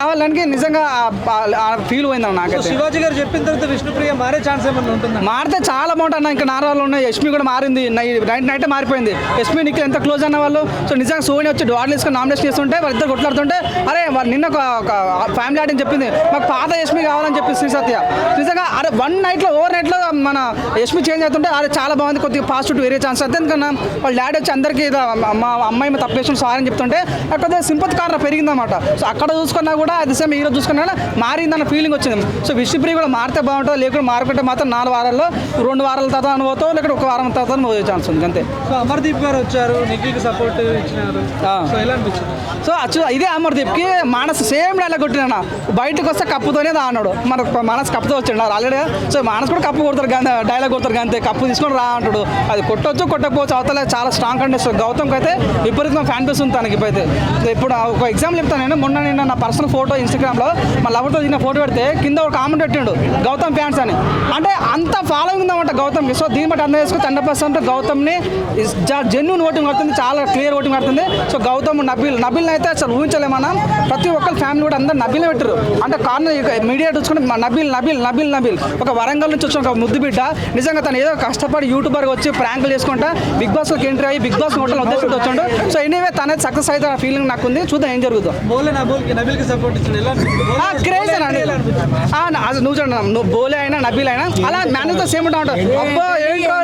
కావాలని నిజంగా ఫీల్ పోయిందన్న నాకైతే. శివాజీ గారు చెప్పిన తర్వాత విష్ణుప్రియ మారే ఛాన్స్ ఏమన్నా ఉంటుందా? మారితే చాలా బాగుంటుంది. ఇంకా నారాలు ఉన్నాయి, యష్మి కూడా మారింది, నైట్ మారిపోయింది. యష్మి నిఖిల్ ఎంత క్లోజ్ అన్న వాళ్ళు. సో నిజంగా సోని వచ్చి డార్లు వేసుకొని నామినేషన్ చేస్తుంటే వాళ్ళిద్దరు కొట్లాడుతుంటే అరే నిన్న ఒక ఫ్యామిలీ ఆడిని చెప్పింది మాకు పాత యష్మి కావాలని చెప్పి శ్రీ సత్య. నిజంగా అరే ఓవర్ నైట్లో మన యష్మి చేంజ్ అవుతుంటే అరే చాలా బాగుంది, కొద్దిగా పాజిటివ్ వేరే ఛాన్స్ అయితే. ఎందుకన్నా వాళ్ళ డాడీ వచ్చి అందరికీ మా అమ్మాయి తప్పేసిన సారీ అని చెప్తుంటే కొద్దిగా సింపతి కారణం పెరిగిందన్నమాట. సో అక్కడ చూసుకున్నా కూడా అది సేమ్ హీరో చూసుకున్నా మారిందన్న ఫీలింగ్ వచ్చింది. సో విష్ణుప్రియ కూడా మారితే బాగుంటుంది, లేకుంటే మారుకుంటే మాత్రం 4 వారాల్లో 2 వారాల తర్వాత అనుభవం, లేకపోతే 1 వారం తర్వాత పోయే ఛాన్స్ ఉంది అంతే. సో అమర్దీప్ గారు వచ్చారు, నిఖిల్కి సపోర్ట్ ఇచ్చినారు. సో ఎలా అనిపించింది? సో ఇదే అమర్దీప్కి మానస్ సేమ్ డైలాగ్ కొట్టినా బయటకు వస్తే కప్పుతోనే అన్నాడు. మన మానస్ కప్పుతో వచ్చాడు ఆల్రెడీ. సో మానస్ కూడా కప్పు కొడతారు కానీ డైలాగ్ కొడతారు కానీ అంతే, కప్పు తీసుకొని రా అంటాడు. అది కొట్టొచ్చు కొట్టకపోవచ్చు, అవతల చాలా స్ట్రాంగ్ కంటెస్ట్. గౌతమ్కి అయితే విపరీతం ఫ్యాన్ బేస్ ఉంది తనకి. అయితే ఇప్పుడు ఒక ఎగ్జాంపుల్ చెప్తాను నేను. మొన్న నేను నా పర్సనల్ ఫోటో ఇన్స్టాగ్రామ్లో మా లవర్తో దిగిన ఫోటో పెడితే కింద ఒక కామెంట్ పెట్టిండు గౌతమ్ ఫ్యాన్స్ అని. అంటే అంత ఫాలోయింగ్ ఉందన్నమాట గౌతమ్కి. సో దీన్ని బట్టి అందరూ వేసుకొని 100% గౌతమ్ని జెన్యూన్ ఓటింగ్ పడుతుంది, చాలా క్లియర్ ఓటింగ్ పడుతుంది. సో గౌతమ్ నబిల్ని అయితే అసలు ఊహించలేమన్నా. ప్రతి ఒక్కరు ఫ్యామిలీ కూడా అందరూ నబిల్ని పెట్టారు. అంటే కార్నర్ మీడియా చూసుకుంటే నబిల్ ఒక వరంగల్ నుంచి వచ్చిన ఒక ముద్దు బిడ్డ. నిజంగా తను ఏదో కష్టపడి యూట్యూబర్గా వచ్చి ప్రాంకులు చేసుకుంటా బిగ్ బాస్లోకి ఎంట్రీ అయ్యి బిగ్ బాస్ హోటల్ ఉద్దేశంతో వచ్చాడు. సో ఎనీవే తనైతే సక్సెస్ అయితే ఫీలింగ్ నాకు ఉంది. చూద్దాం ఏం జరుగుతుందో. క్రేజ్ అండి నువ్వు చూడండి, నువ్వు బోలే అయినా నబీల్ అయినా అలా మేనేజ్తో సేమ్ ఉంటా ఉంటావు. అబ్బో ఏంటో